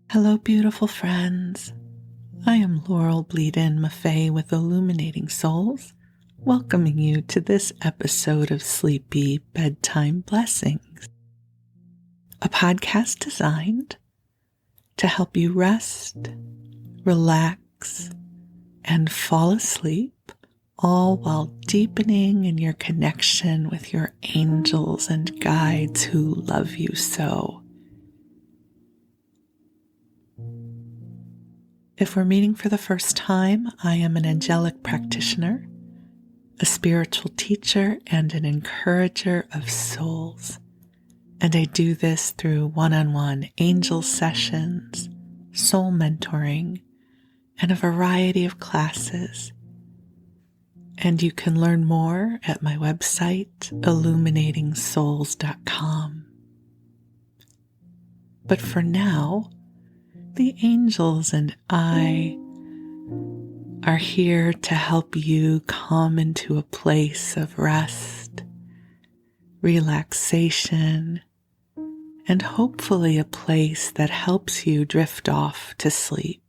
Hello, beautiful friends. I am Laurel Bleadon-Maffei with Illuminating Souls, welcoming you to this episode of Sleepy Bedtime Blessings, a podcast designed to help you rest, relax, and fall asleep, all while deepening in your connection with your angels and guides who love you so. If we're meeting for the first time, I am an angelic practitioner, a spiritual teacher, and an encourager of souls. And I do this through one-on-one angel sessions, soul mentoring, and a variety of classes. And you can learn more at my website, illuminating-souls.com. But for now, the angels and I are here to help you come into a place of rest, relaxation, and hopefully a place that helps you drift off to sleep.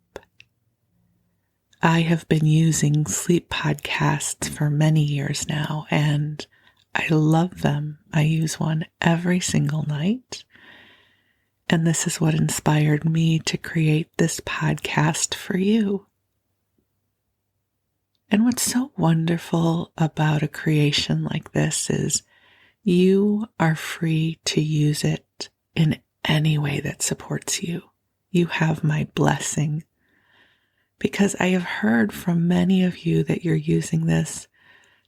I have been using sleep podcasts for many years now, and I love them. I use one every single night. And this is what inspired me to create this podcast for you. And what's so wonderful about a creation like this is you are free to use it in any way that supports you. You have my blessing. Because I have heard from many of you that you're using this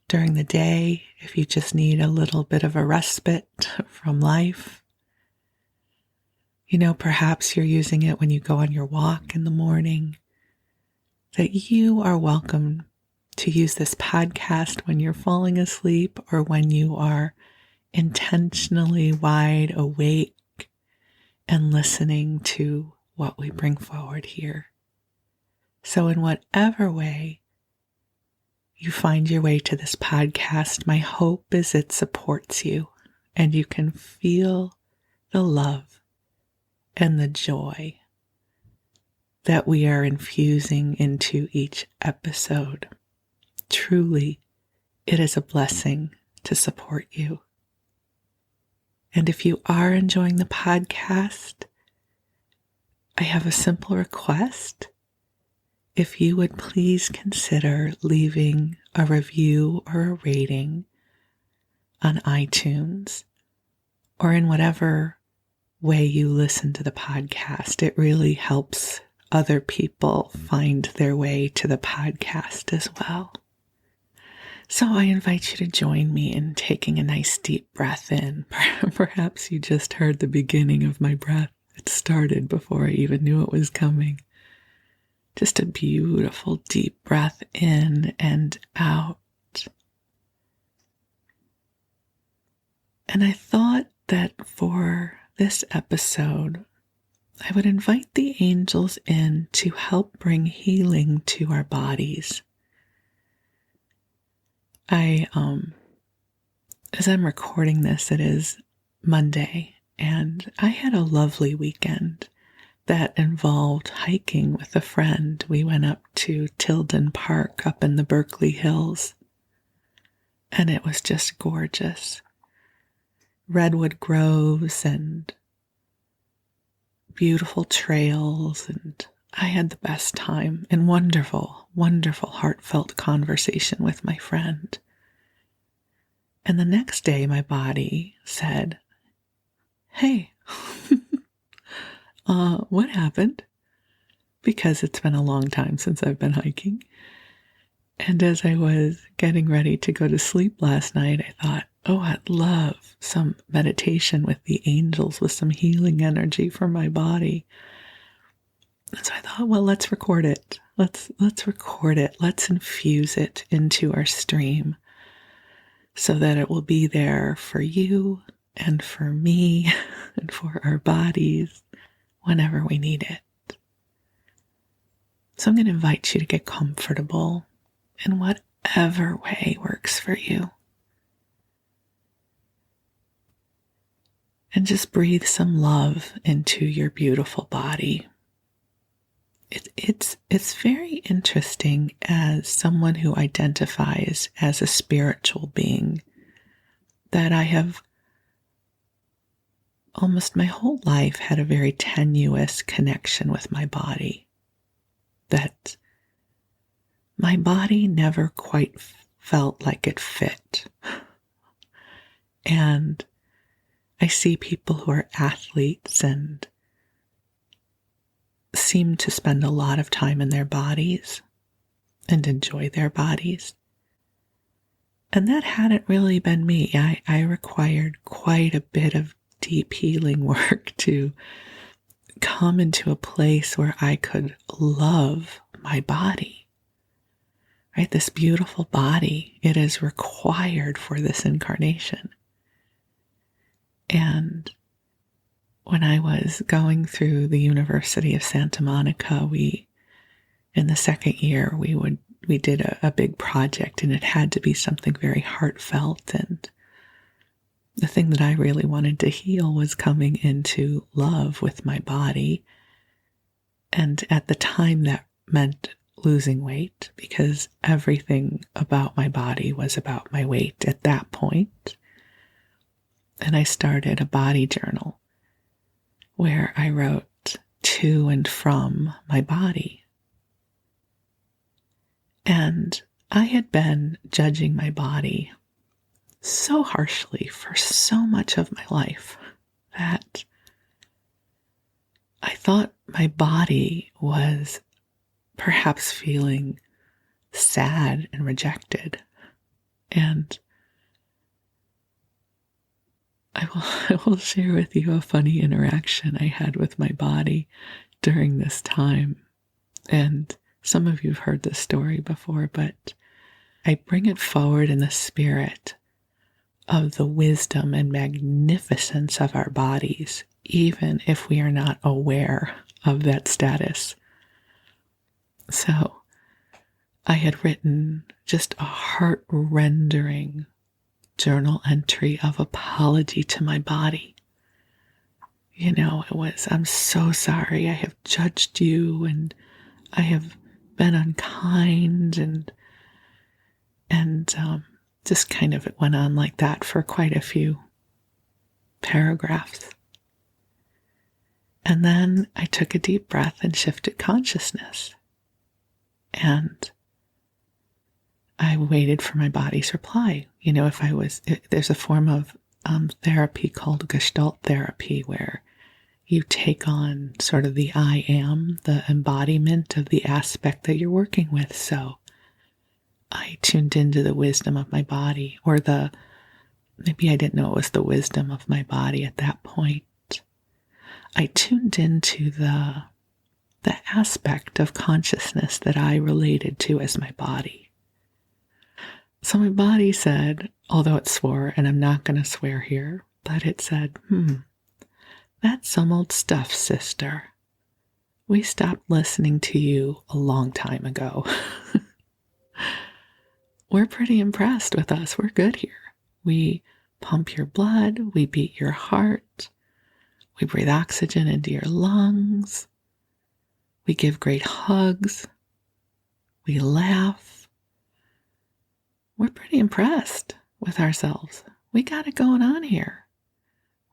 during the day, if you just need a little bit of a respite from life. Perhaps you're using it when you go on your walk in the morning, that you are welcome to use this podcast when you're falling asleep or when you are intentionally wide awake and listening to what we bring forward here. So in whatever way you find your way to this podcast, my hope is it supports you and you can feel the love and the joy that we are infusing into each episode. Truly, it is a blessing to support you. And if you are enjoying the podcast, I have a simple request. If you would please consider leaving a review or a rating on iTunes or in whatever way you listen to the podcast. It really helps other people find their way to the podcast as well. So I invite you to join me in taking a nice deep breath in. Perhaps you just heard the beginning of my breath. It started before I even knew it was coming. Just a beautiful deep breath in and out. And I thought that for this episode, I would invite the angels in to help bring healing to our bodies. As I'm recording this, it is Monday, and I had a lovely weekend that involved hiking with a friend. We went up to Tilden Park up in the Berkeley Hills, and it was just gorgeous. Redwood groves and beautiful trails, and I had the best time and wonderful, wonderful heartfelt conversation with my friend. And the next day my body said, "Hey, what happened?" Because it's been a long time since I've been hiking. And as I was getting ready to go to sleep last night, I thought, I'd love some meditation with the angels, with some healing energy for my body. And so I thought, well, let's record it. Let's record it. Let's infuse it into our stream so that it will be there for you and for me and for our bodies whenever we need it. So I'm going to invite you to get comfortable in whatever way works for you. And just breathe some love into your beautiful body. it's very interesting as someone who identifies as a spiritual being that I have almost my whole life had a very tenuous connection with my body. That my body never quite felt like it fit. And I see people who are athletes and seem to spend a lot of time in their bodies and enjoy their bodies. And that hadn't really been me. I required quite a bit of deep healing work to come into a place where I could love my body. Right? This beautiful body, it is required for this incarnation. And when I was going through the University of Santa Monica, in the second year, we did a big project, and it had to be something very heartfelt. And the thing that I really wanted to heal was coming into love with my body. And at the time, that meant losing weight, because everything about my body was about my weight at that point. And I started a body journal where I wrote to and from my body. And I had been judging my body so harshly for so much of my life that I thought my body was perhaps feeling sad and rejected. And I will share with you a funny interaction I had with my body during this time. And some of you have heard this story before, but I bring it forward in the spirit of the wisdom and magnificence of our bodies, even if we are not aware of that status. So I had written just a heart-rendering journal entry of apology to my body. You know, it was, I'm so sorry, I have judged you, and I have been unkind, and just kind of it went on like that for quite a few paragraphs. And then I took a deep breath and shifted consciousness. And I waited for my body's reply. You know, there's a form of therapy called Gestalt therapy, where you take on sort of the I am, the embodiment of the aspect that you're working with. So I tuned into the wisdom of my body, or maybe I didn't know it was the wisdom of my body at that point. I tuned into the aspect of consciousness that I related to as my body. So my body said, although it swore, and I'm not going to swear here, but it said, that's some old stuff, sister. We stopped listening to you a long time ago. We're pretty impressed with us. We're good here. We pump your blood. We beat your heart. We breathe oxygen into your lungs. We give great hugs. We laugh. We're pretty impressed with ourselves. We got it going on here.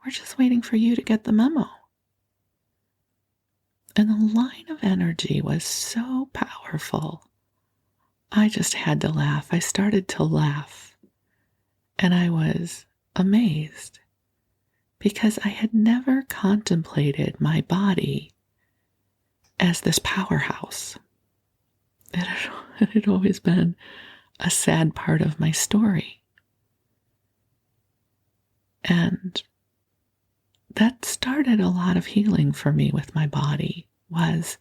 We're just waiting for you to get the memo. And the line of energy was so powerful. I just had to laugh. I started to laugh. And I was amazed, because I had never contemplated my body as this powerhouse. It had always been a sad part of my story. And that started a lot of healing for me with my body, was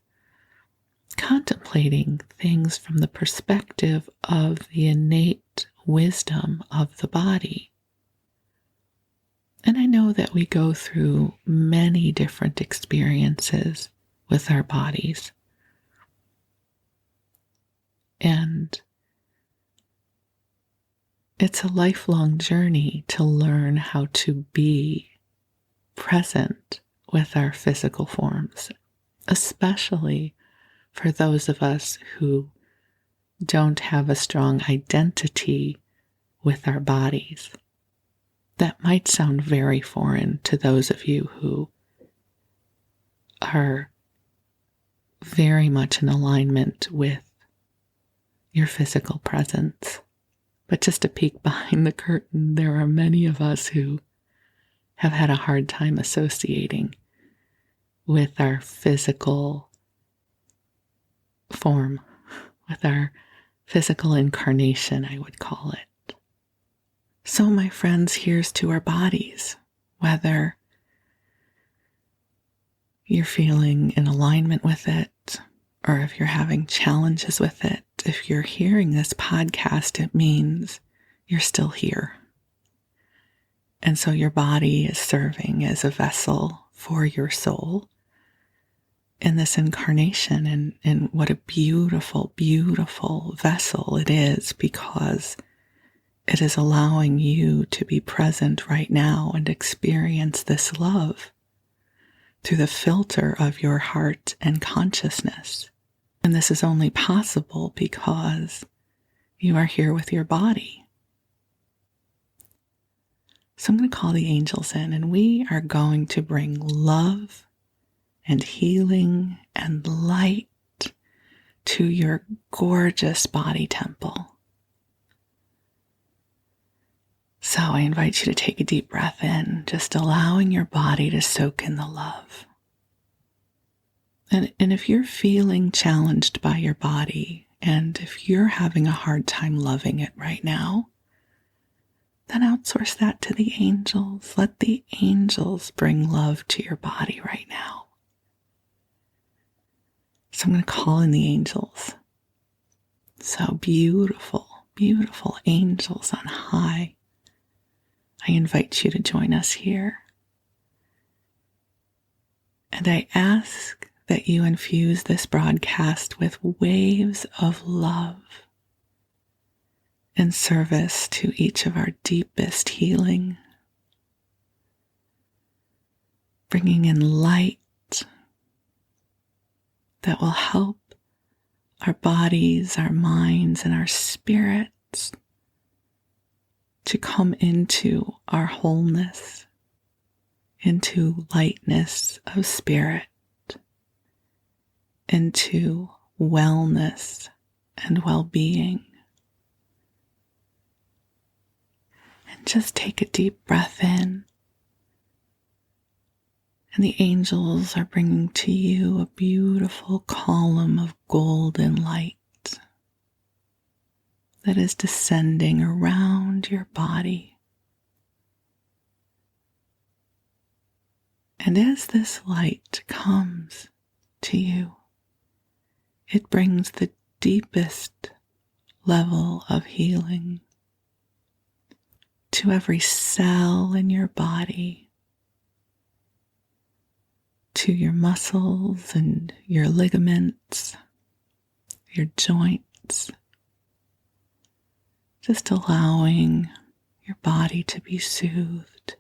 contemplating things from the perspective of the innate wisdom of the body. And I know that we go through many different experiences with our bodies. And it's a lifelong journey to learn how to be present with our physical forms, especially for those of us who don't have a strong identity with our bodies. That might sound very foreign to those of you who are very much in alignment with your physical presence. But just a peek behind the curtain, there are many of us who have had a hard time associating with our physical form, with our physical incarnation, I would call it. So, my friends, here's to our bodies. Whether you're feeling in alignment with it, or if you're having challenges with it, if you're hearing this podcast, it means you're still here. And so your body is serving as a vessel for your soul in this incarnation. And what a beautiful, beautiful vessel it is, because it is allowing you to be present right now and experience this love through the filter of your heart and consciousness. And this is only possible because you are here with your body. So I'm going to call the angels in, and we are going to bring love and healing and light to your gorgeous body temple. So I invite you to take a deep breath in, just allowing your body to soak in the love. And if you're feeling challenged by your body, and if you're having a hard time loving it right now, then outsource that to the angels. Let the angels bring love to your body right now. So I'm going to call in the angels. So beautiful, beautiful angels on high. I invite you to join us here. And I ask that you infuse this broadcast with waves of love in service to each of our deepest healing, bringing in light that will help our bodies, our minds, and our spirits to come into our wholeness, into lightness of spirit, into wellness and well-being. And just take a deep breath in. And the angels are bringing to you a beautiful column of golden light that is descending around your body. And as this light comes to you, it brings the deepest level of healing to every cell in your body, to your muscles and your ligaments, your joints, just allowing your body to be soothed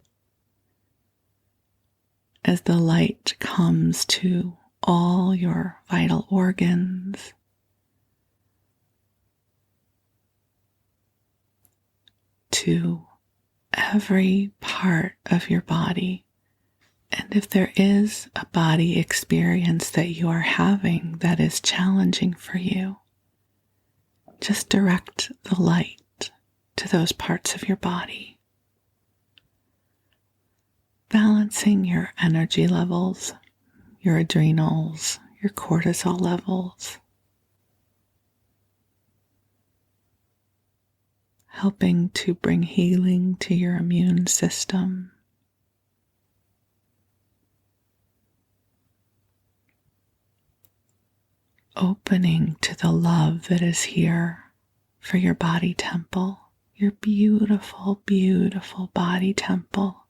as the light comes to all your vital organs, to every part of your body. And if there is a body experience that you are having that is challenging for you, just direct the light to those parts of your body, balancing your energy levels, your adrenals, your cortisol levels, helping to bring healing to your immune system, opening to the love that is here for your body temple, your beautiful, beautiful body temple.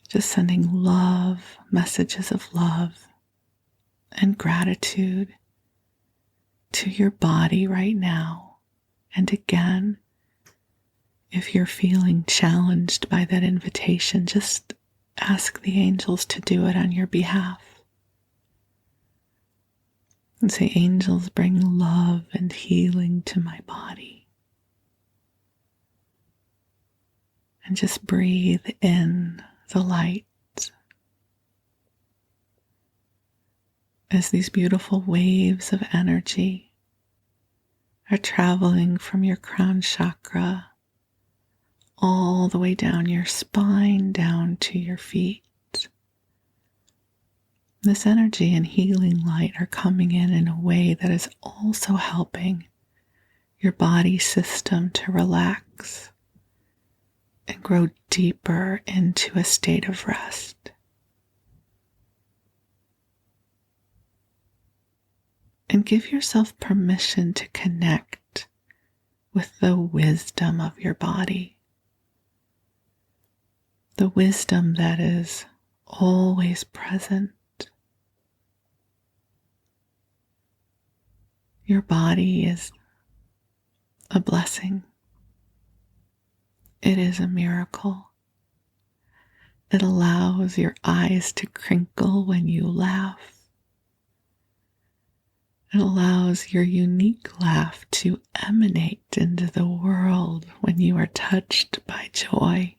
Just sending love, messages of love and gratitude to your body right now. And again, if you're feeling challenged by that invitation, just ask the angels to do it on your behalf. And say, angels, bring love and healing to my body. And just breathe in the light as these beautiful waves of energy are traveling from your crown chakra all the way down your spine, down to your feet. This energy and healing light are coming in a way that is also helping your body system to relax and grow deeper into a state of rest. And give yourself permission to connect with the wisdom of your body. The wisdom that is always present. Your body is a blessing. It is a miracle. It allows your eyes to crinkle when you laugh. It allows your unique laugh to emanate into the world when you are touched by joy.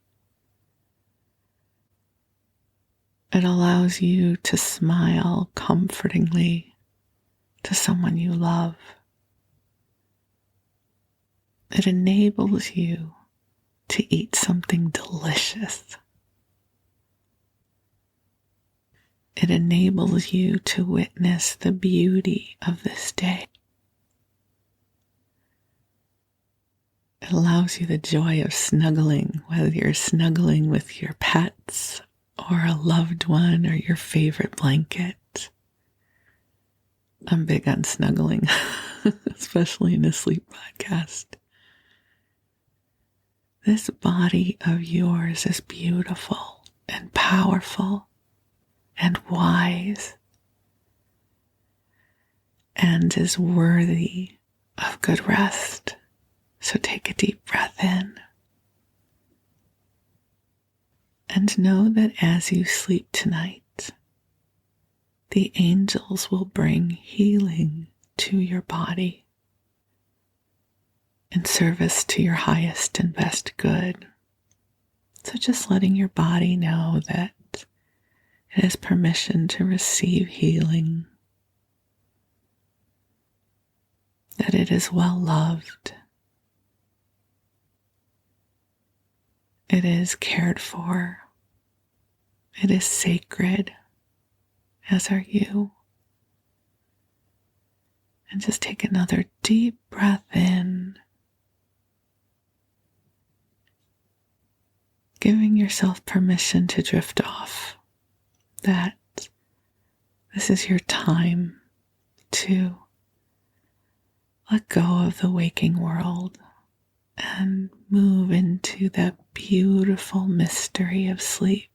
It allows you to smile comfortingly to someone you love. It enables you to eat something delicious. It enables you to witness the beauty of this day. It allows you the joy of snuggling, whether you're snuggling with your pets or a loved one or your favorite blanket. I'm big on snuggling, especially in a sleep podcast. This body of yours is beautiful and powerful and wise and is worthy of good rest. So take a deep breath in and know that as you sleep tonight, the angels will bring healing to your body in service to your highest and best good. So just letting your body know that it has permission to receive healing, that it is well loved, it is cared for, it is sacred, as are you. And just take another deep breath in, giving yourself permission to drift off, that this is your time to let go of the waking world and move into that beautiful mystery of sleep,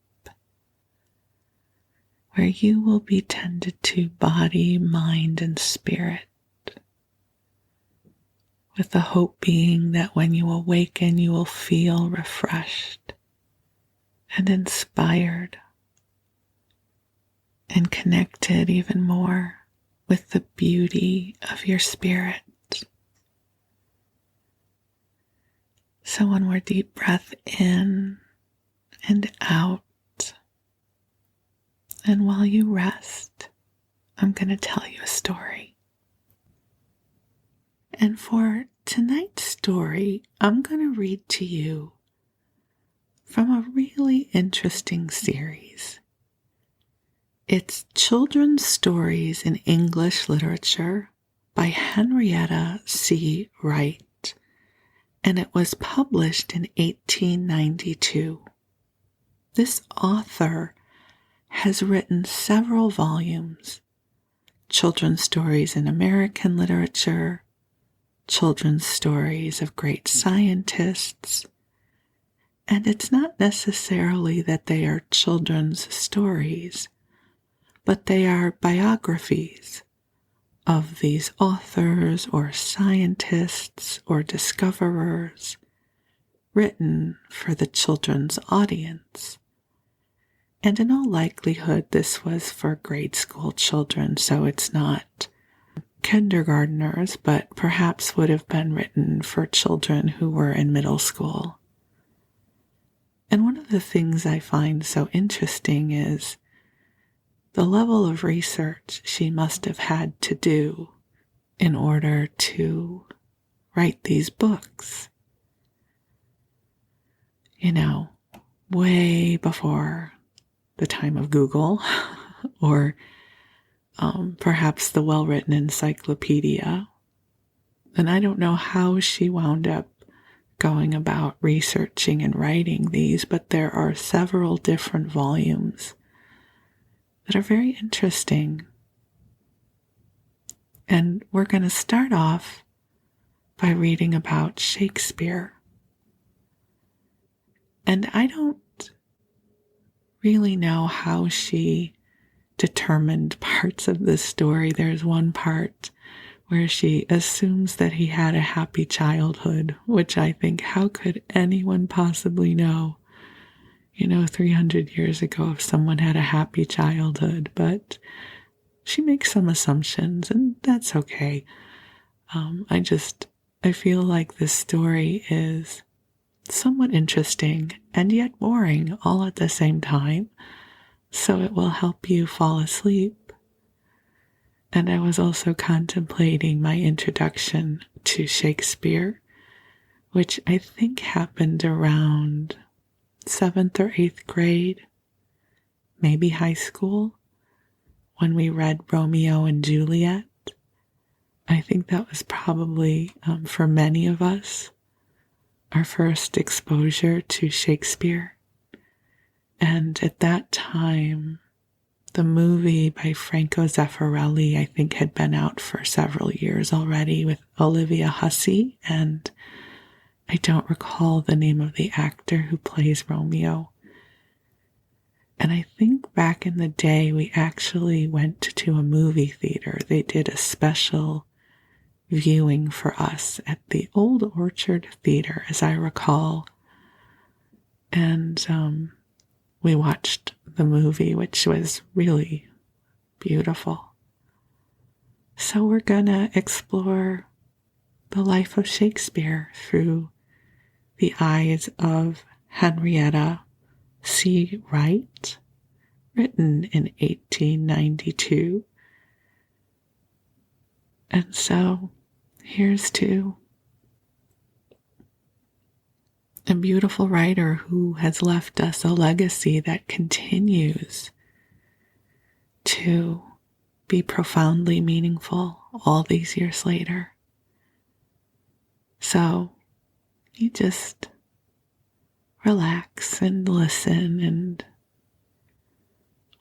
where you will be tended to body, mind, and spirit, with the hope being that when you awaken, you will feel refreshed and inspired and connected even more with the beauty of your spirit. So one more deep breath in and out. And while you rest, I'm going to tell you a story. And for tonight's story, I'm going to read to you from a really interesting series. It's Children's Stories in English Literature by Henrietta C. Wright, and it was published in 1892. This author has written several volumes: Children's Stories in American Literature, Children's Stories of Great Scientists, and it's not necessarily that they are children's stories, but they are biographies of these authors or scientists or discoverers written for the children's audience. And in all likelihood, this was for grade school children, so it's not kindergartners, but perhaps would have been written for children who were in middle school. And one of the things I find so interesting is the level of research she must have had to do in order to write these books. You know, way before the time of Google or perhaps the well-written encyclopedia. And I don't know how she wound up going about researching and writing these, but there are several different volumes that are very interesting. And we're going to start off by reading about Shakespeare. And I don't really know how she determined parts of this story. There's one part where she assumes that he had a happy childhood, which I think, how could anyone possibly know, 300 years ago if someone had a happy childhood? But she makes some assumptions, and that's okay. I feel like this story is somewhat interesting and yet boring all at the same time, so it will help you fall asleep. And I was also contemplating my introduction to Shakespeare, which I think happened around 7th or 8th grade, maybe high school, when we read Romeo and Juliet. I think that was probably, for many of us, our first exposure to Shakespeare. And at that time, the movie by Franco Zeffirelli, I think, had been out for several years already with Olivia Hussey, and I don't recall the name of the actor who plays Romeo. And I think back in the day, we actually went to a movie theater. They did a special viewing for us at the Old Orchard Theater, as I recall. And we watched the movie, which was really beautiful. So we're going to explore the life of Shakespeare through the eyes of Henrietta C. Wright, written in 1892. And so here's to a beautiful writer who has left us a legacy that continues to be profoundly meaningful all these years later. So you just relax and listen, and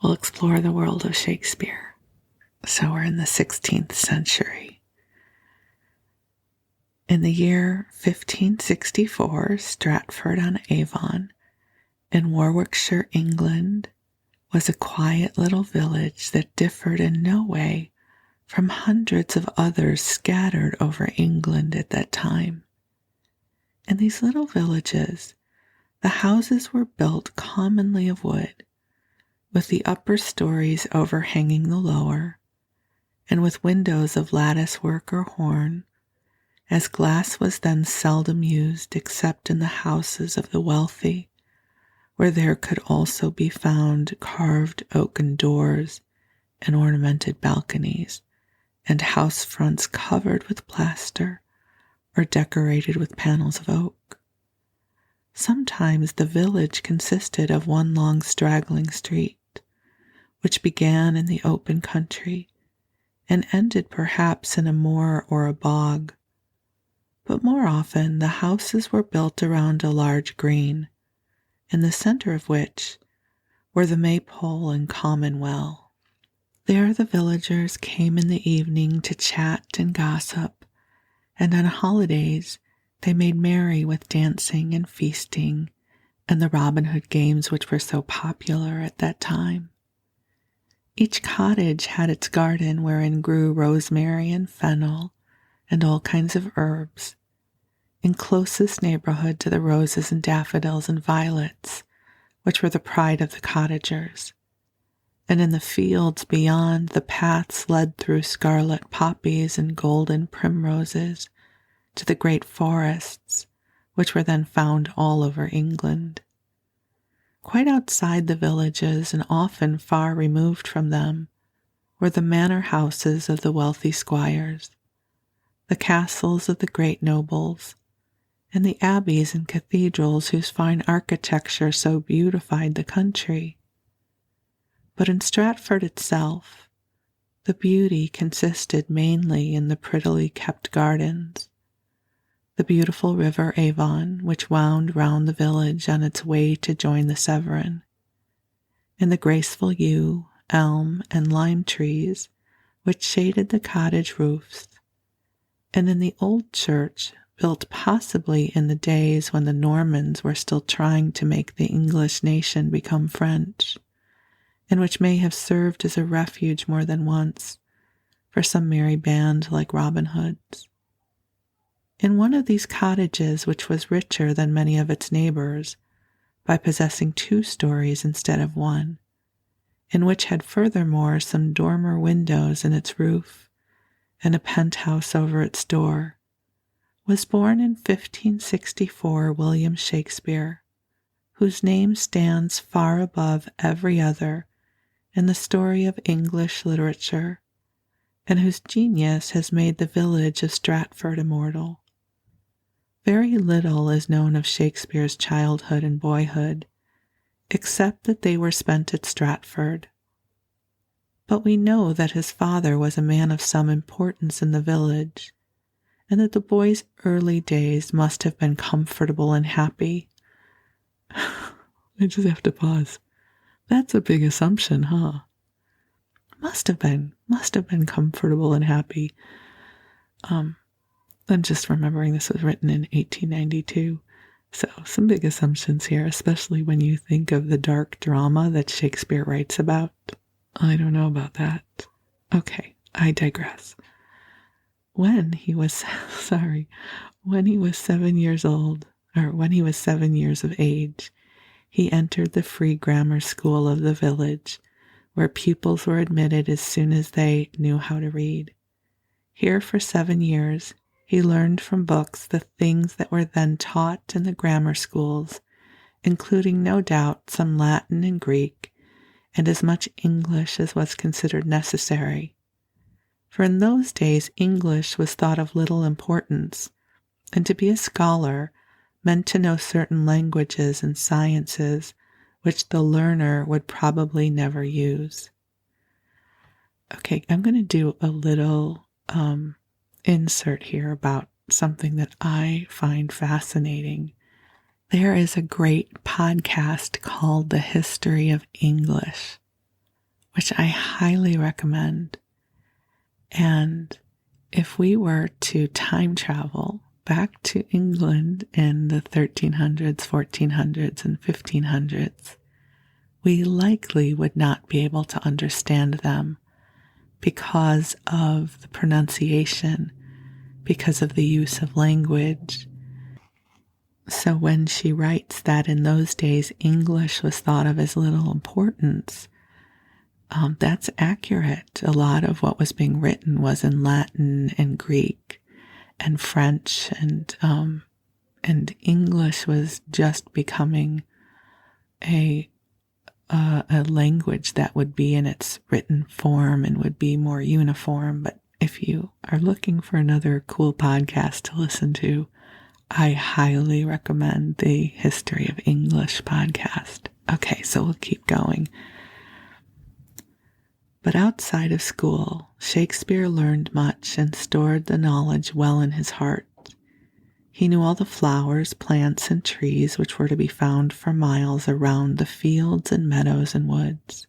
we'll explore the world of Shakespeare. So we're in the 16th century. In the year 1564, Stratford-on-Avon in Warwickshire, England, was a quiet little village that differed in no way from hundreds of others scattered over England at that time. In these little villages, the houses were built commonly of wood, with the upper stories overhanging the lower, and with windows of lattice work or horn, as glass was then seldom used except in the houses of the wealthy, where there could also be found carved oaken doors and ornamented balconies, and house fronts covered with plaster or decorated with panels of oak. Sometimes the village consisted of one long straggling street, which began in the open country and ended perhaps in a moor or a bog. But more often the houses were built around a large green, in the center of which were the maypole and common well. There the villagers came in the evening to chat and gossip, and on holidays they made merry with dancing and feasting and the Robin Hood games which were so popular at that time. Each cottage had its garden wherein grew rosemary and fennel and all kinds of herbs, in closest neighborhood to the roses and daffodils and violets, which were the pride of the cottagers. and in the fields beyond the paths led through scarlet poppies and golden primroses to the great forests, which were then found all over England. Quite outside the villages and often far removed from them were the manor houses of the wealthy squires, the castles of the great nobles, and the abbeys and cathedrals whose fine architecture so beautified the country. But in Stratford itself, the beauty consisted mainly in the prettily kept gardens, the beautiful river Avon, which wound round the village on its way to join the Severn, and the graceful yew, elm, and lime trees which shaded the cottage roofs, and in the old church built possibly in the days when the Normans were still trying to make the English nation become French, and which may have served as a refuge more than once for some merry band like Robin Hood's. In one of these cottages, which was richer than many of its neighbors by possessing 2 stories instead of 1, and which had furthermore some dormer windows in its roof and a penthouse over its door, was born in 1564 William Shakespeare, whose name stands far above every other in the story of English literature, and whose genius has made the village of Stratford immortal. Very little is known of Shakespeare's childhood and boyhood, except that they were spent at Stratford. But we know that his father was a man of some importance in the village, and that the boy's early days must have been comfortable and happy. I just have to pause. That's a big assumption, huh? Must have been comfortable and happy. I'm just remembering this was written in 1892. So some big assumptions here, especially when you think of the dark drama that Shakespeare writes about. I don't know about that. Okay, I digress. When he was 7 years old, or when he was 7 years of age, he entered the free grammar school of the village, where pupils were admitted as soon as they knew how to read. Here for 7 years, he learned from books the things that were then taught in the grammar schools, including no doubt some Latin and Greek, and as much English as was considered necessary. For in those days English was thought of little importance, and to be a scholar meant to know certain languages and sciences which the learner would probably never use. Okay, I'm going to do a little insert here about something that I find fascinating. There is a great podcast called The History of English, which I highly recommend. And if we were to time travel back to England in the 1300s, 1400s, and 1500s, we likely would not be able to understand them because of the pronunciation, because of the use of language. So when she writes that in those days English was thought of as little importance, that's accurate. A lot of what was being written was in Latin and Greek and French, and English was just becoming a language that would be in its written form and would be more uniform. But if you are looking for another cool podcast to listen to, I highly recommend the History of English podcast. Okay, so we'll keep going. But outside of school, Shakespeare learned much and stored the knowledge well in his heart. He knew all the flowers, plants, and trees which were to be found for miles around the fields and meadows and woods.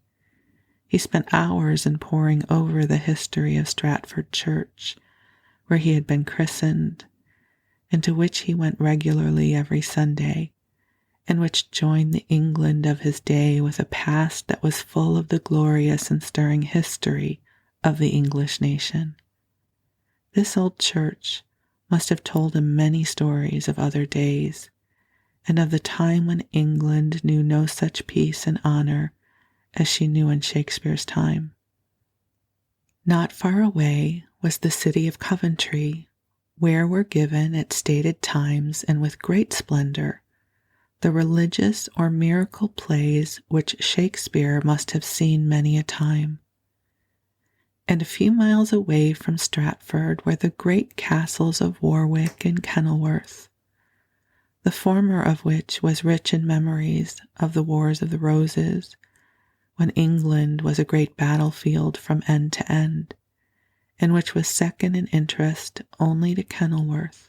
He spent hours in poring over the history of Stratford Church, where he had been christened, and to which he went regularly every Sunday, and which joined the England of his day with a past that was full of the glorious and stirring history of the English nation. This old church must have told him many stories of other days, and of the time when England knew no such peace and honor as she knew in Shakespeare's time. Not far away was the city of Coventry, where were given at stated times and with great splendor the religious or miracle plays which Shakespeare must have seen many a time. And a few miles away from Stratford were the great castles of Warwick and Kenilworth, the former of which was rich in memories of the Wars of the Roses, when England was a great battlefield from end to end, and which was second in interest only to Kenilworth,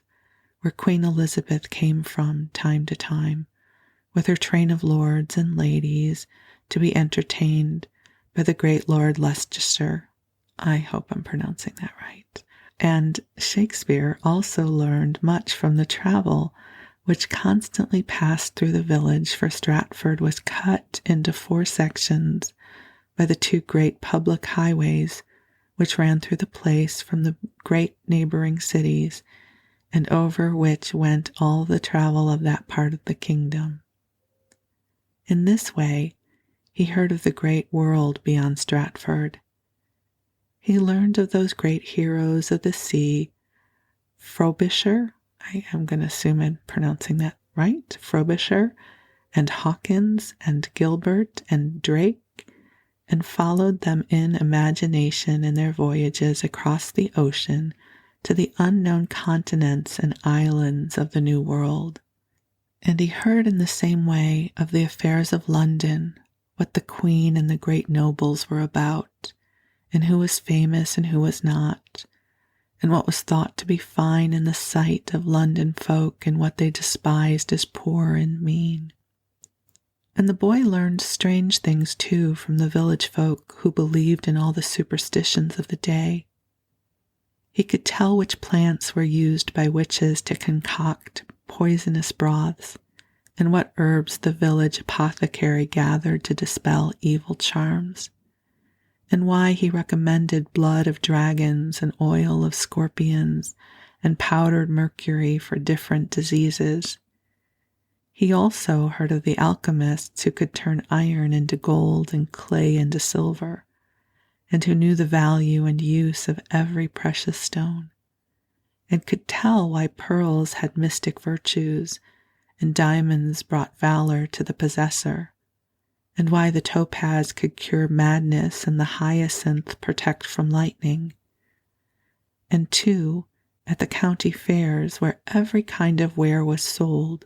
where Queen Elizabeth came from time to time, with her train of lords and ladies, to be entertained by the great Lord Leicester. I hope I'm pronouncing that right. And Shakespeare also learned much from the travel which constantly passed through the village, for Stratford was cut into 4 sections by the 2 great public highways which ran through the place from the great neighboring cities, and over which went all the travel of that part of the kingdom. In this way, he heard of the great world beyond Stratford. He learned of those great heroes of the sea, Frobisher, I am going to assume I'm pronouncing that right, Frobisher, and Hawkins, and Gilbert, and Drake, and followed them in imagination in their voyages across the ocean to the unknown continents and islands of the New World. And he heard in the same way of the affairs of London, what the Queen and the great nobles were about, and who was famous and who was not, and what was thought to be fine in the sight of London folk and what they despised as poor and mean. And the boy learned strange things too from the village folk who believed in all the superstitions of the day. He could tell which plants were used by witches to concoct poisonous broths, and what herbs the village apothecary gathered to dispel evil charms, and why he recommended blood of dragons and oil of scorpions and powdered mercury for different diseases. He also heard of the alchemists who could turn iron into gold and clay into silver, and who knew the value and use of every precious stone, and could tell why pearls had mystic virtues and diamonds brought valor to the possessor, and why the topaz could cure madness and the hyacinth protect from lightning. And too, at the county fairs, where every kind of ware was sold,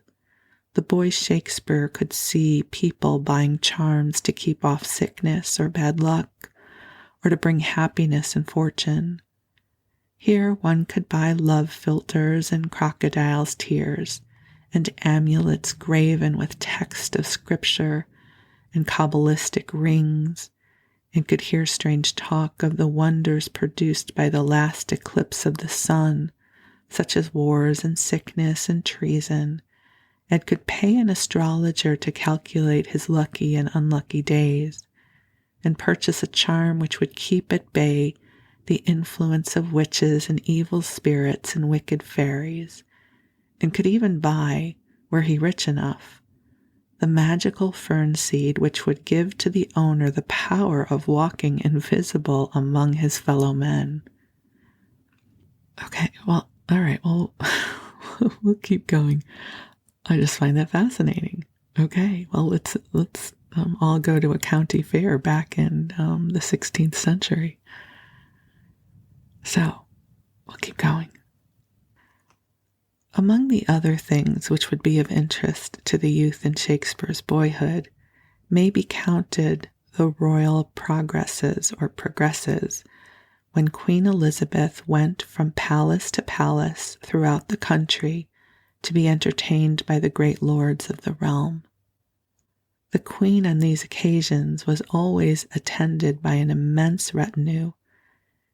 the boy Shakespeare could see people buying charms to keep off sickness or bad luck, or to bring happiness and fortune. Here one could buy love philters and crocodile's tears, and amulets graven with text of scripture, and Kabbalistic rings, and could hear strange talk of the wonders produced by the last eclipse of the sun, such as wars and sickness and treason, and could pay an astrologer to calculate his lucky and unlucky days, and purchase a charm which would keep at bay the influence of witches and evil spirits and wicked fairies, and could even buy, were he rich enough, the magical fern seed which would give to the owner the power of walking invisible among his fellow men. Okay, well, all right, well, we'll keep going. I just find that fascinating. Okay, well, let's all go to a county fair back in the 16th century. So, we'll keep going. Among the other things which would be of interest to the youth in Shakespeare's boyhood may be counted the royal progresses when Queen Elizabeth went from palace to palace throughout the country to be entertained by the great lords of the realm. The Queen on these occasions was always attended by an immense retinue,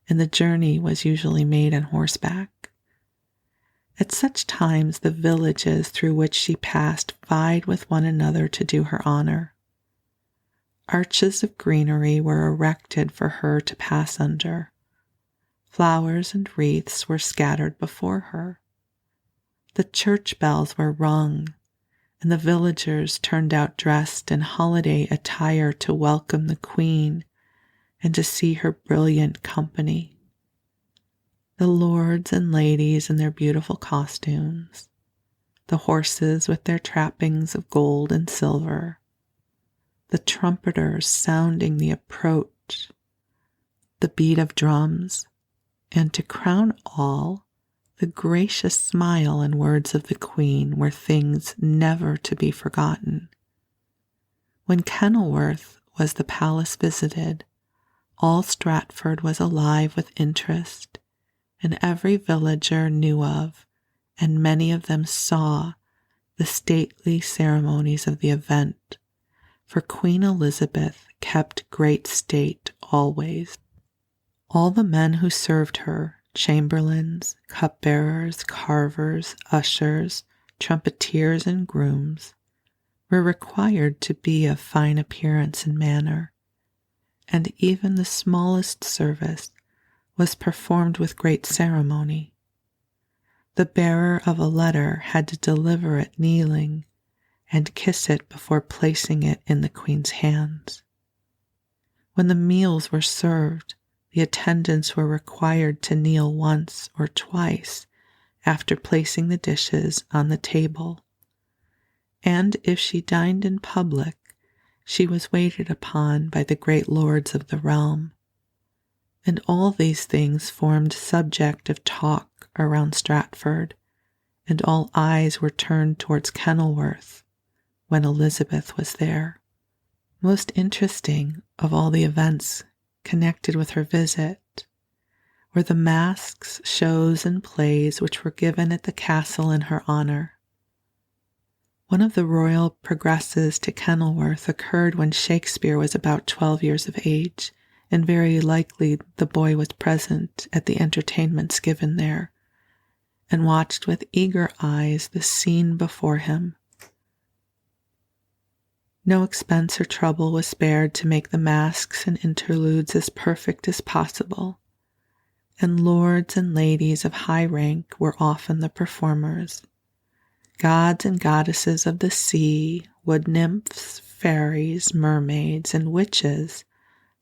and the journey was usually made on horseback. At such times the villages through which she passed vied with one another to do her honor. Arches of greenery were erected for her to pass under. Flowers and wreaths were scattered before her. The church bells were rung, and the villagers turned out dressed in holiday attire to welcome the queen and to see her brilliant company. The lords and ladies in their beautiful costumes, the horses with their trappings of gold and silver, the trumpeters sounding the approach, the beat of drums, and to crown all, the gracious smile and words of the queen were things never to be forgotten. When Kenilworth was the palace visited, all Stratford was alive with interest, and every villager knew of, and many of them saw, the stately ceremonies of the event, for Queen Elizabeth kept great state always. All the men who served her, chamberlains, cupbearers, carvers, ushers, trumpeters, and grooms, were required to be of fine appearance and manner, and even the smallest service was performed with great ceremony. The bearer of a letter had to deliver it kneeling and kiss it before placing it in the queen's hands. When the meals were served, the attendants were required to kneel once or twice after placing the dishes on the table, and if she dined in public, she was waited upon by the great lords of the realm. And all these things formed subject of talk around Stratford, and all eyes were turned towards Kenilworth when Elizabeth was there. Most interesting of all the events connected with her visit were the masques, shows, and plays which were given at the castle in her honor. One of the royal progresses to Kenilworth occurred when Shakespeare was about 12 years of age, and very likely the boy was present at the entertainments given there, and watched with eager eyes the scene before him. No expense or trouble was spared to make the masques and interludes as perfect as possible, and lords and ladies of high rank were often the performers. Gods and goddesses of the sea, wood nymphs, fairies, mermaids, and witches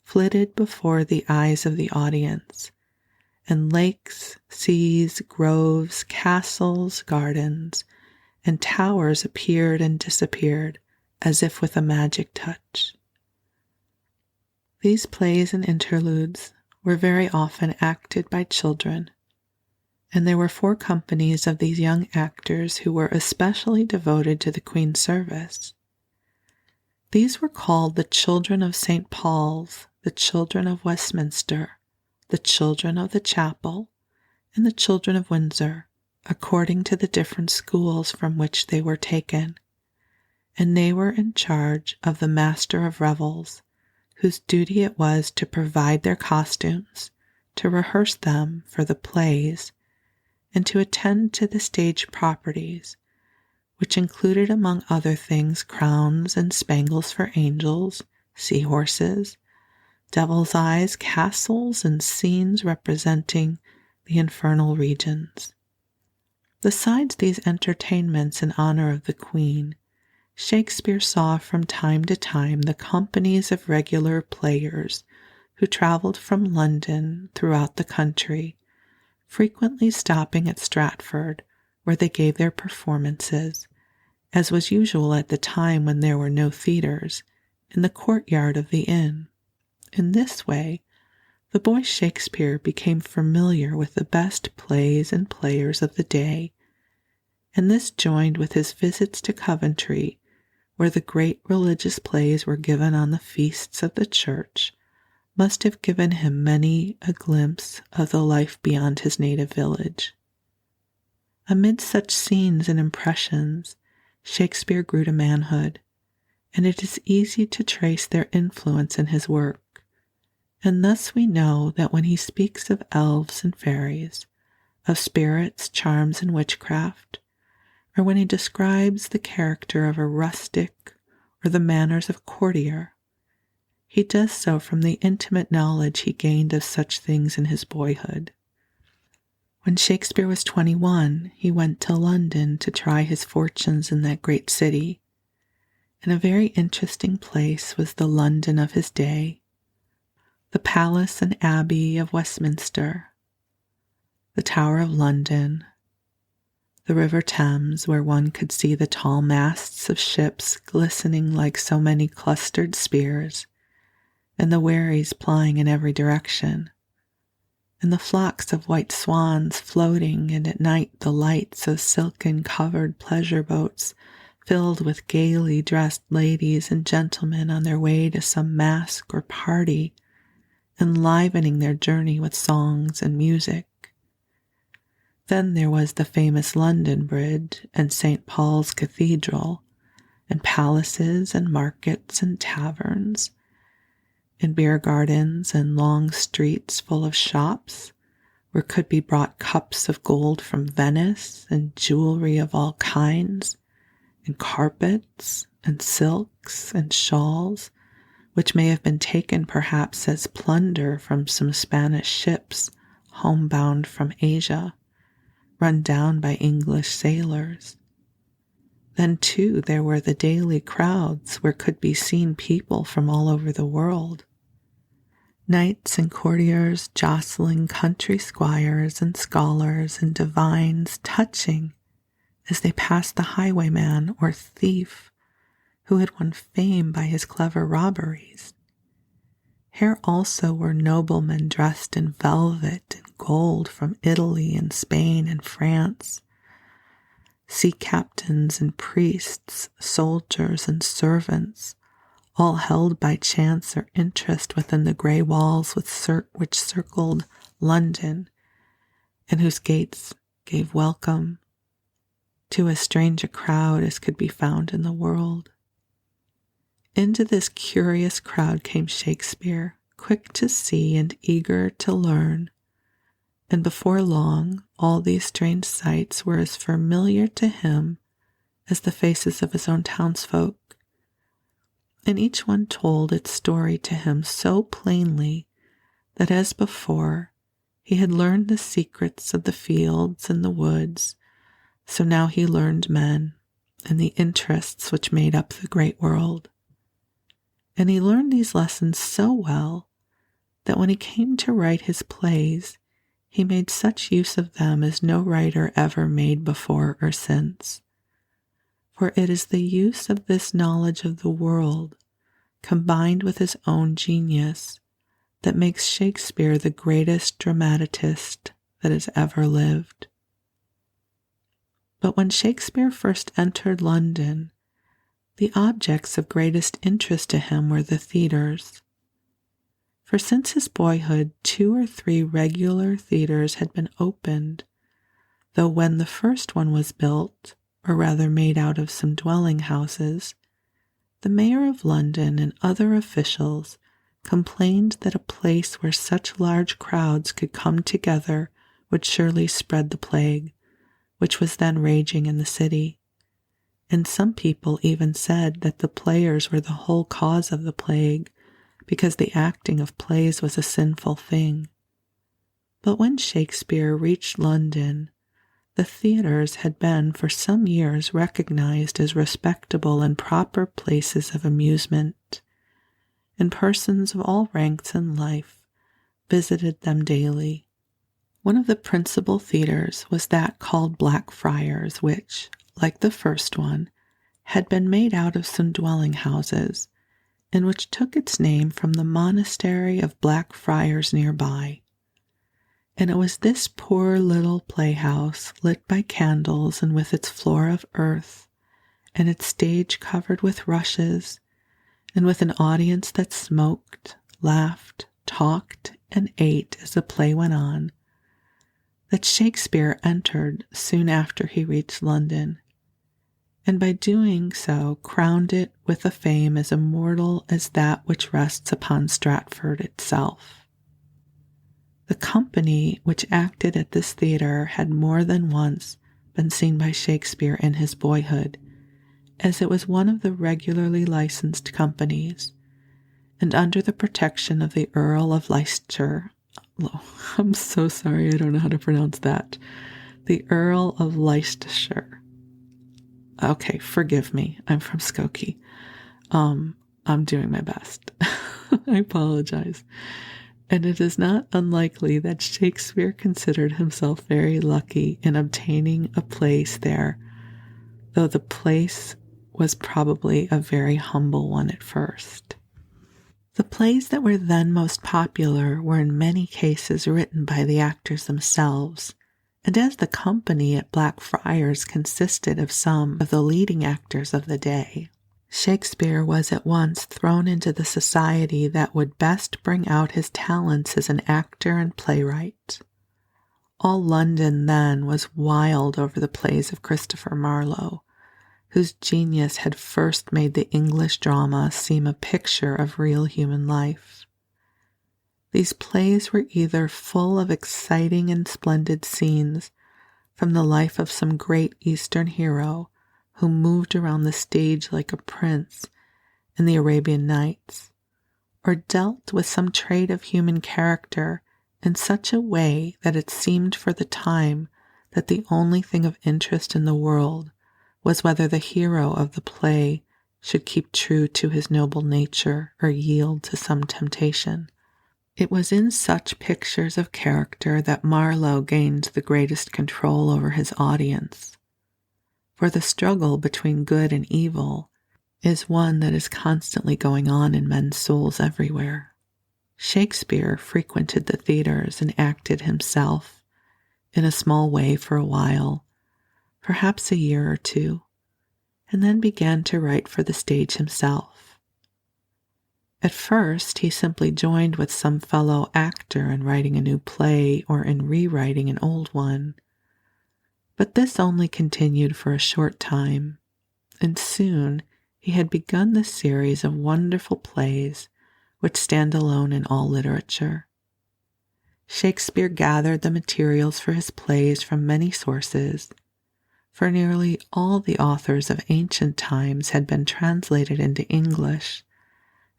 flitted before the eyes of the audience, and lakes, seas, groves, castles, gardens, and towers appeared and disappeared as if with a magic touch. These plays and interludes were very often acted by children, and there were 4 companies of these young actors who were especially devoted to the Queen's service. These were called the Children of St. Paul's, the Children of Westminster, the Children of the Chapel, and the Children of Windsor, according to the different schools from which they were taken, and they were in charge of the Master of Revels, whose duty it was to provide their costumes, to rehearse them for the plays, and to attend to the stage properties, which included among other things crowns and spangles for angels, seahorses, devil's eyes, castles, and scenes representing the infernal regions. Besides these entertainments in honor of the Queen, Shakespeare saw from time to time the companies of regular players who traveled from London throughout the country, frequently stopping at Stratford, where they gave their performances, as was usual at the time when there were no theatres, in the courtyard of the inn. In this way, the boy Shakespeare became familiar with the best plays and players of the day, and this joined with his visits to Coventry, where the great religious plays were given on the feasts of the church, must have given him many a glimpse of the life beyond his native village. Amid such scenes and impressions, Shakespeare grew to manhood, and it is easy to trace their influence in his work, and thus we know that when he speaks of elves and fairies, of spirits, charms, and witchcraft, or when he describes the character of a rustic or the manners of a courtier, he does so from the intimate knowledge he gained of such things in his boyhood. When Shakespeare was 21, he went to London to try his fortunes in that great city. And a very interesting place was the London of his day, the Palace and Abbey of Westminster, the Tower of London, the River Thames, where one could see the tall masts of ships glistening like so many clustered spears, and the wherries plying in every direction, and the flocks of white swans floating, and at night the lights of silken-covered pleasure boats filled with gaily dressed ladies and gentlemen on their way to some masque or party, enlivening their journey with songs and music. Then there was the famous London Bridge and St. Paul's Cathedral, and palaces and markets and taverns, and beer gardens and long streets full of shops, where could be brought cups of gold from Venice and jewelry of all kinds, and carpets and silks and shawls, which may have been taken perhaps as plunder from some Spanish ships homebound from Asia, run down by English sailors. Then, too, there were the daily crowds where could be seen people from all over the world. Knights and courtiers jostling country squires and scholars and divines, touching as they passed the highwayman or thief who had won fame by his clever robberies. Here also were noblemen dressed in velvet and gold from Italy and Spain and France, sea captains and priests, soldiers and servants, all held by chance or interest within the grey walls which circled London, and whose gates gave welcome to as strange a crowd as could be found in the world. Into this curious crowd came Shakespeare, quick to see and eager to learn, and before long all these strange sights were as familiar to him as the faces of his own townsfolk, and each one told its story to him so plainly that as before he had learned the secrets of the fields and the woods, so now he learned men and the interests which made up the great world. And he learned these lessons so well that when he came to write his plays, he made such use of them as no writer ever made before or since. For it is the use of this knowledge of the world, combined with his own genius, that makes Shakespeare the greatest dramatist that has ever lived. But when Shakespeare first entered London, the objects of greatest interest to him were the theatres. For since his boyhood 2 or 3 regular theatres had been opened, though when the first one was built, or rather made out of some dwelling houses, the mayor of London and other officials complained that a place where such large crowds could come together would surely spread the plague, which was then raging in the city. And some people even said that the players were the whole cause of the plague, because the acting of plays was a sinful thing. But when Shakespeare reached London, the theatres had been for some years recognized as respectable and proper places of amusement, and persons of all ranks in life visited them daily. One of the principal theatres was that called Blackfriars, which, like the first one, had been made out of some dwelling houses, and which took its name from the monastery of Blackfriars nearby. And it was this poor little playhouse, lit by candles and with its floor of earth, and its stage covered with rushes, and with an audience that smoked, laughed, talked, and ate as the play went on, that Shakespeare entered soon after he reached London, and by doing so crowned it with a fame as immortal as that which rests upon Stratford itself. The company which acted at this theatre had more than once been seen by Shakespeare in his boyhood, as it was one of the regularly licensed companies, and under the protection of the Earl of Leicester, I'm so sorry, I don't know how to pronounce that. The Earl of Leicestershire. Okay, forgive me. I'm from Skokie. I'm doing my best. I apologize. And it is not unlikely that Shakespeare considered himself very lucky in obtaining a place there, though the place was probably a very humble one at first. The plays that were then most popular were in many cases written by the actors themselves, and as the company at Blackfriars consisted of some of the leading actors of the day, Shakespeare was at once thrown into the society that would best bring out his talents as an actor and playwright. All London then was wild over the plays of Christopher Marlowe, whose genius had first made the English drama seem a picture of real human life. These plays were either full of exciting and splendid scenes from the life of some great Eastern hero who moved around the stage like a prince in the Arabian Nights, or dealt with some trait of human character in such a way that it seemed for the time that the only thing of interest in the world was whether the hero of the play should keep true to his noble nature or yield to some temptation. It was in such pictures of character that Marlowe gained the greatest control over his audience. For the struggle between good and evil is one that is constantly going on in men's souls everywhere. Shakespeare frequented the theaters and acted himself in a small way for a while, perhaps a year or two, and then began to write for the stage himself. At first, he simply joined with some fellow actor in writing a new play or in rewriting an old one, but this only continued for a short time, and soon he had begun the series of wonderful plays which stand alone in all literature. Shakespeare gathered the materials for his plays from many sources, for nearly all the authors of ancient times had been translated into English,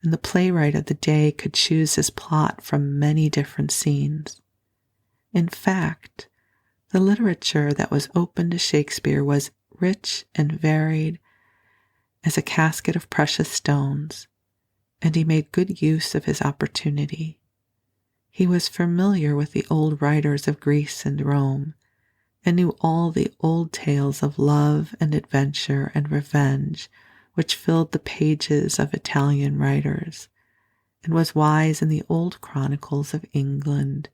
and the playwright of the day could choose his plot from many different scenes. In fact, the literature that was open to Shakespeare was rich and varied as a casket of precious stones, and he made good use of his opportunity. He was familiar with the old writers of Greece and Rome, and knew all the old tales of love and adventure and revenge which filled the pages of Italian writers, and was wise in the old chronicles of England,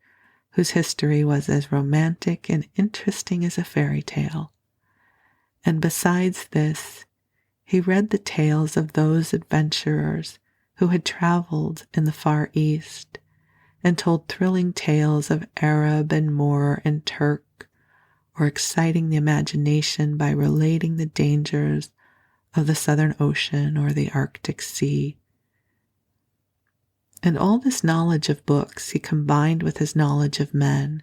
whose history was as romantic and interesting as a fairy tale. And besides this, he read the tales of those adventurers who had traveled in the Far East, and told thrilling tales of Arab and Moor and Turk, or exciting the imagination by relating the dangers of the Southern Ocean or the Arctic Sea. And all this knowledge of books he combined with his knowledge of men,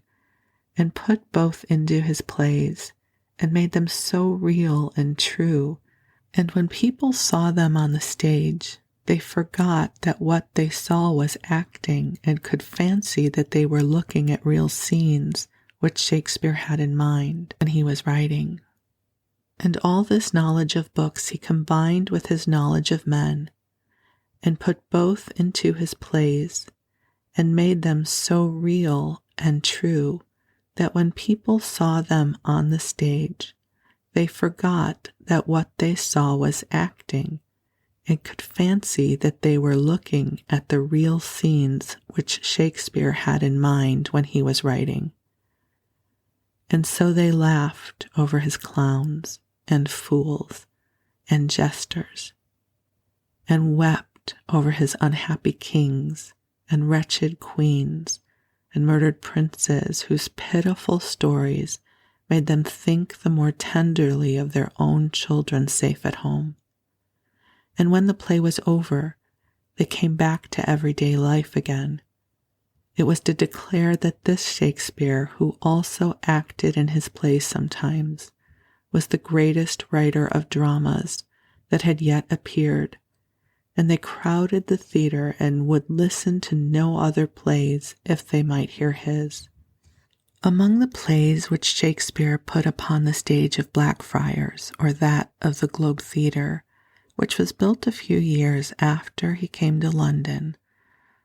and put both into his plays, and made them so real and true, and when people saw them on the stage, they forgot that what they saw was acting and could fancy that they were looking at real scenes which Shakespeare had in mind when he was writing. And all this knowledge of books he combined with his knowledge of men, and put both into his plays, and made them so real and true that when people saw them on the stage, they forgot that what they saw was acting, and could fancy that they were looking at the real scenes which Shakespeare had in mind when he was writing. And so they laughed over his clowns and fools and jesters, and wept over his unhappy kings and wretched queens and murdered princes whose pitiful stories made them think the more tenderly of their own children safe at home. And when the play was over, they came back to everyday life again. It was to declare that this Shakespeare, who also acted in his plays sometimes, was the greatest writer of dramas that had yet appeared, and they crowded the theater and would listen to no other plays if they might hear his. Among the plays which Shakespeare put upon the stage of Blackfriars, or that of the Globe Theatre, which was built a few years after he came to London,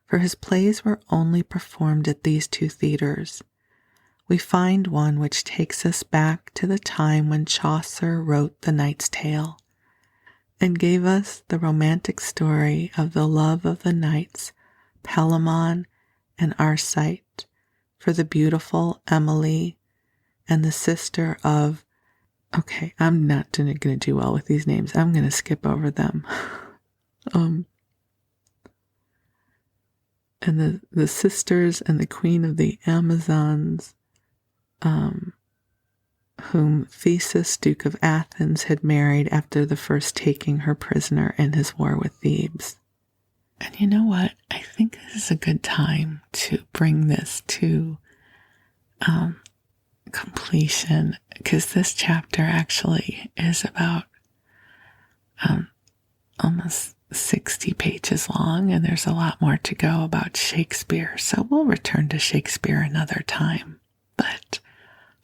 for his plays were only performed at these two theatres, we find one which takes us back to the time when Chaucer wrote The Knight's Tale, and gave us the romantic story of the love of the knights Palamon and Arcite for the beautiful Emily and the sister of... Okay, I'm not going to do well with these names. I'm going to skip over them. And the sisters and the queen of the Amazons, whom Theseus, Duke of Athens, had married after the first taking her prisoner in his war with Thebes. And you know what? I think this is a good time to bring this to completion, because this chapter actually is about almost 60 pages long, and there's a lot more to go about Shakespeare. So we'll return to Shakespeare another time. But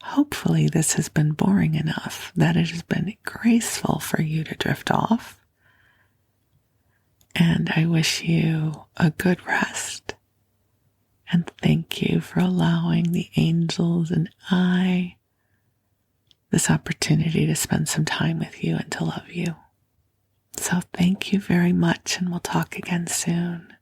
hopefully this has been boring enough that it has been graceful for you to drift off. And I wish you a good rest. And thank you for allowing the angels and I this opportunity to spend some time with you and to love you. So thank you very much, and we'll talk again soon.